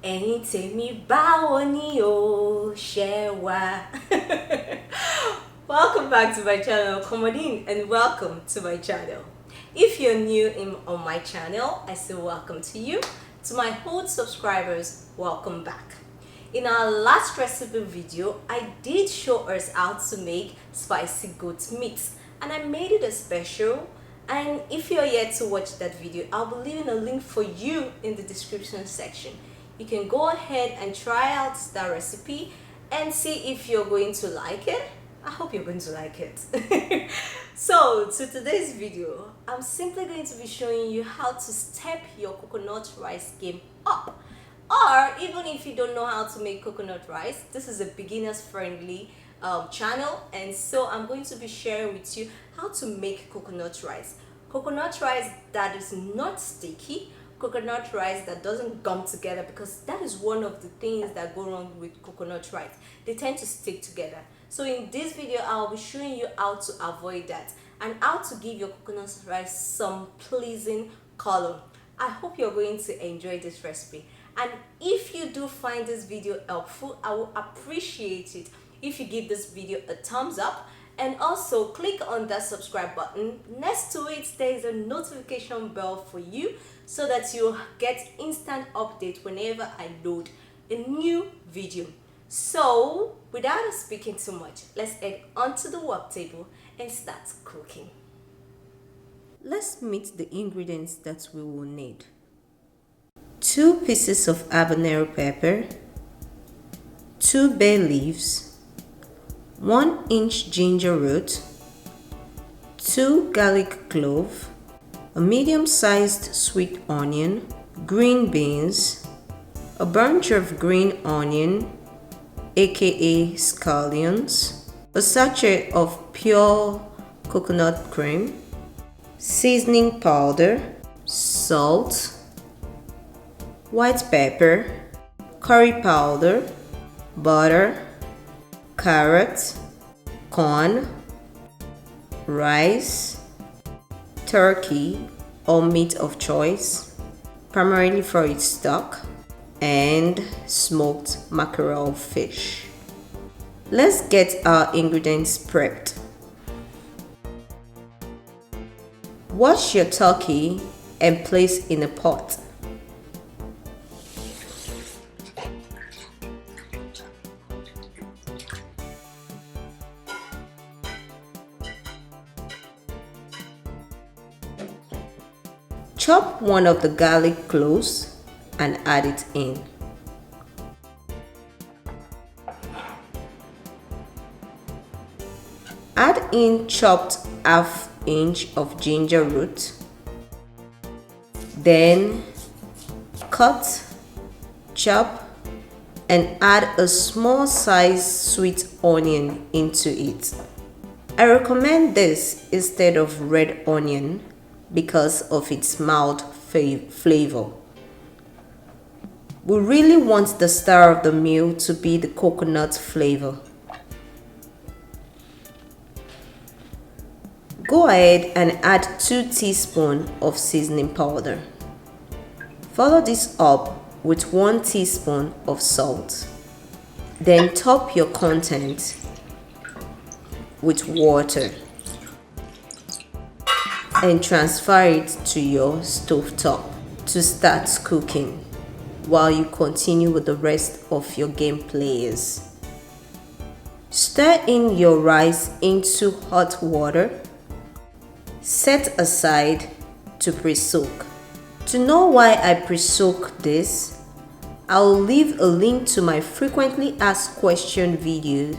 ẹ̀yin tèmi báwo ni o ṣe wà? Welcome back to my channel. Come on in and welcome to my channel. If you're new on my channel, I say welcome to you. To my old subscribers, welcome back. In our last recipe video, I did show us how to make spicy goat meat, and I made it a special. And if you're yet to watch that video, I'll be leaving a link for you in the description section. You can go ahead and try out that recipe and see if you're going to like it. I hope you're going to like it. So to today's video, I'm simply going to be showing you how to step your coconut rice game up. Or even if you don't know how to make coconut rice, this is a beginners friendly channel, and so I'm going to be sharing with you how to make coconut rice that is not sticky, coconut rice that doesn't gum together, because that is one of the things that go wrong with coconut rice. They tend to stick together. So in this video, I'll be showing you how to avoid that and how to give your coconut rice some pleasing color. I hope you're going to enjoy this recipe, and if you do find this video helpful, I will appreciate it if you give this video a thumbs up, and also click on that subscribe button. Next to it, there is a notification bell for you so that you get instant update whenever I load a new video. So without us speaking too much, let's head onto the work table and start cooking. Let's meet the ingredients that we will need. 2 pieces of habanero pepper, 2 bay leaves, 1-inch ginger root, 2 garlic clove, a medium-sized sweet onion, green beans, a bunch of green onion, aka scallions, a sachet of pure coconut cream, seasoning powder, salt, white pepper, curry powder, butter, carrot, corn, rice, turkey or meat of choice, primarily for its stock, and smoked mackerel fish. Let's get our ingredients prepped. Wash your turkey and place in a pot. Chop one of the garlic cloves and add it in. Add in chopped ½ inch of ginger root. Then cut, chop, and add a small sized sweet onion into it. I recommend this instead of red onion because of its mild flavor. We really want the star of the meal to be the coconut flavor. Go ahead and add 2 teaspoons of seasoning powder. Follow this up with 1 teaspoon of salt. Then top your content with water and transfer it to your stovetop to start cooking while you continue with the rest of your game players. Stir in your rice into hot water. Set aside to pre-soak. To know why I pre-soak this, I'll leave a link to my frequently asked question video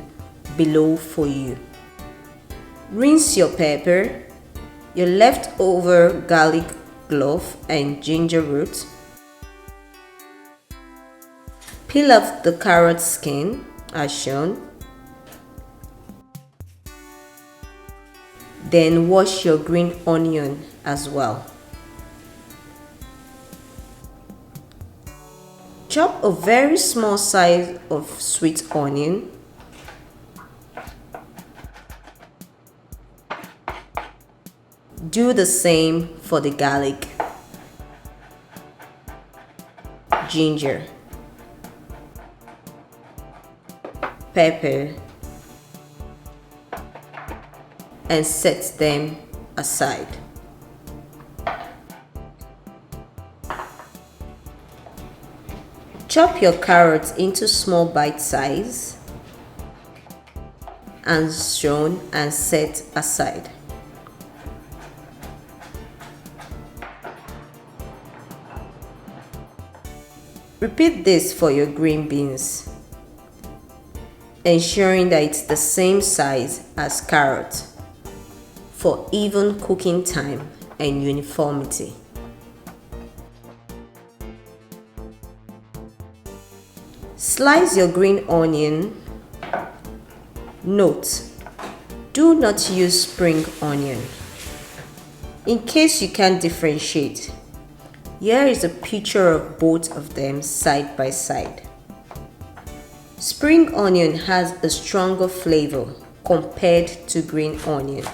below for you. Rinse your pepper, your leftover garlic clove and ginger root. Peel off the carrot skin as shown. Then wash your green onion as well. Chop a very small size of sweet onion. Do the same for the garlic, ginger, pepper, and set them aside. Chop your carrots into small bite size and shown and set aside. Repeat this for your green beans, ensuring that it's the same size as carrot for even cooking time and uniformity. Slice your green onion. Note: do not use spring onion. In case you can't differentiate, here is a picture of both of them side by side. Spring onion has a stronger flavor compared to green onion.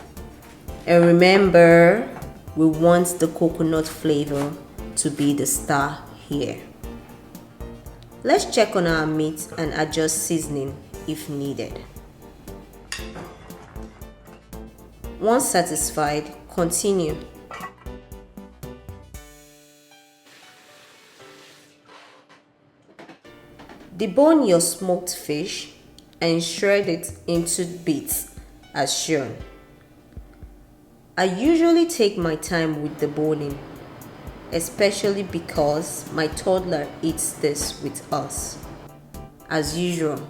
And remember, we want the coconut flavor to be the star here. Let's check on our meat and adjust seasoning if needed. Once satisfied, continue. Debone your smoked fish and shred it into bits as shown. I usually take my time with deboning, especially because my toddler eats this with us. As usual,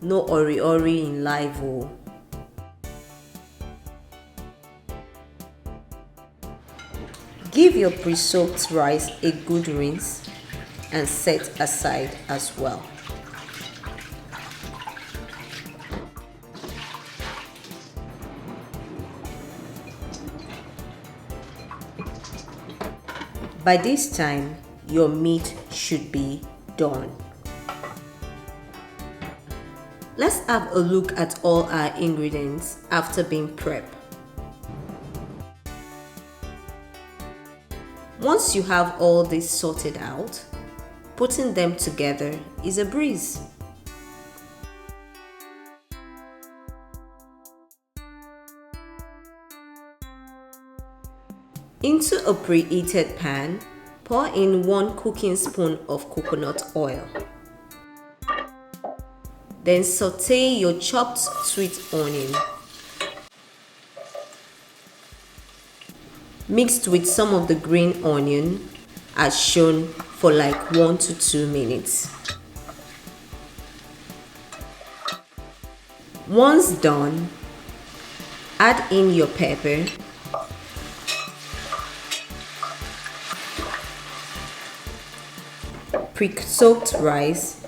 no ori in life. Give your pre-soaked rice a good rinse and set aside as well. By this time, your meat should be done. Let's have a look at all our ingredients after being prepped. Once you have all this sorted out, putting them together is a breeze. Into a preheated pan, pour in 1 cooking spoon of coconut oil. Then saute your chopped sweet onion, mixed with some of the green onion as shown for like 1 to 2 minutes. Once done, add in your pepper, pre-soaked rice,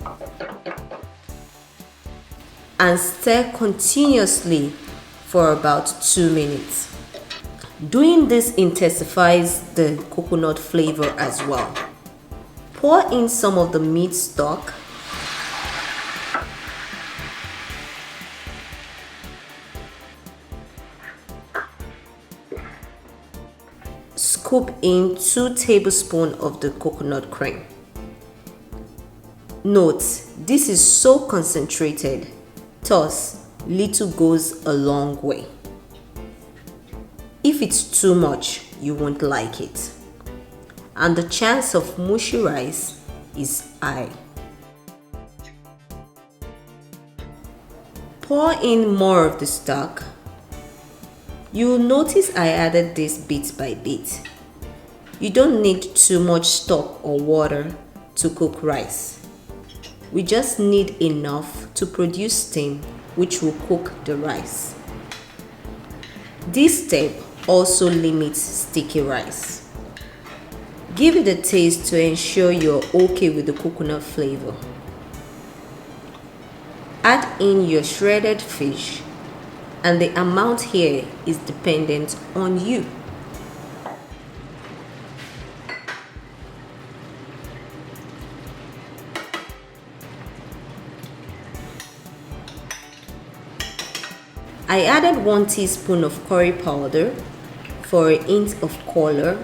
and stir continuously for about 2 minutes. Doing this intensifies the coconut flavor as well. Pour in some of the meat stock, scoop in 2 tablespoons of the coconut cream. Note, this is so concentrated, thus little goes a long way. If it's too much, you won't like it, and the chance of mushy rice is high. Pour in more of the stock. You'll notice I added this bit by bit. You don't need too much stock or water to cook rice. We just need enough to produce steam, which will cook the rice. This step also limits sticky rice. Give it a taste to ensure you're okay with the coconut flavor. Add in your shredded fish, and the amount here is dependent on you. I added 1 teaspoon of curry powder for a hint of color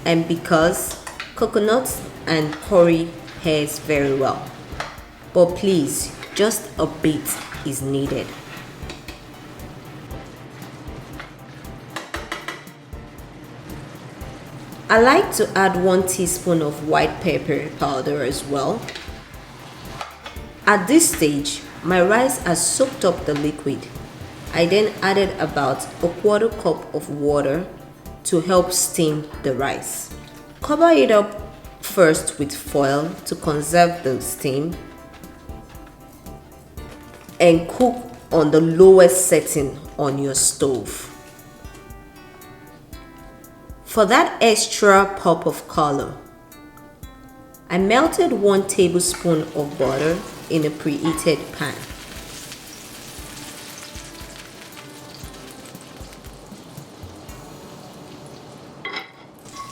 and because coconut and curry pairs very well. But please, just a bit is needed. I like to add 1 teaspoon of white pepper powder as well. At this stage, my rice has soaked up the liquid. I then added about 1/4 cup of water to help steam the rice. Cover it up first with foil to conserve the steam and cook on the lowest setting on your stove. For that extra pop of color, I melted 1 tablespoon of butter in a preheated pan.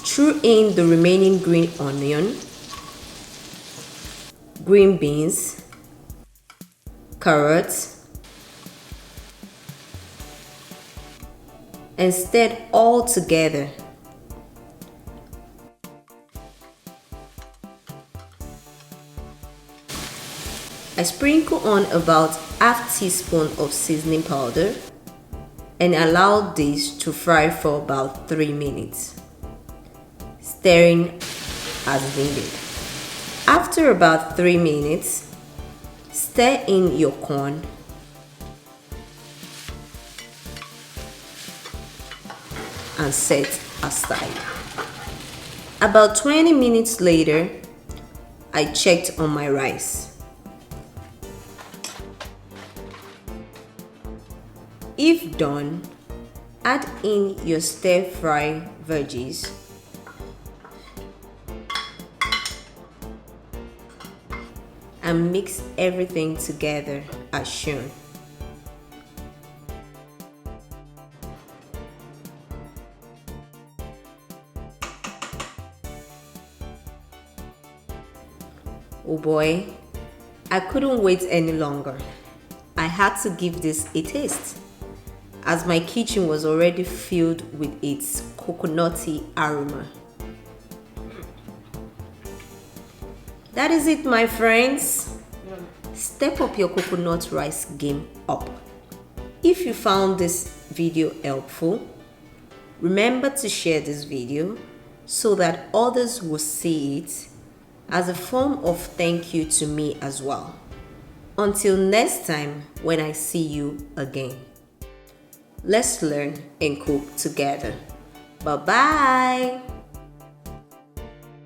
Threw in the remaining green onion, green beans, carrots, and stirred all together. I sprinkle on about ½ teaspoon of seasoning powder and allow this to fry for about 3 minutes, stirring as needed. After about 3 minutes, stir in your corn and set aside. About 20 minutes later, I checked on my rice. If done, add in your stir-fry veggies and mix everything together as shown. Oh boy, I couldn't wait any longer. I had to give this a taste, as my kitchen was already filled with its coconutty aroma. That is it, my friends. Step up your coconut rice game up. If you found this video helpful, remember to share this video so that others will see it as a form of thank you to me as well. Until next time when I see you again. Let's learn and cook together. Bye-bye.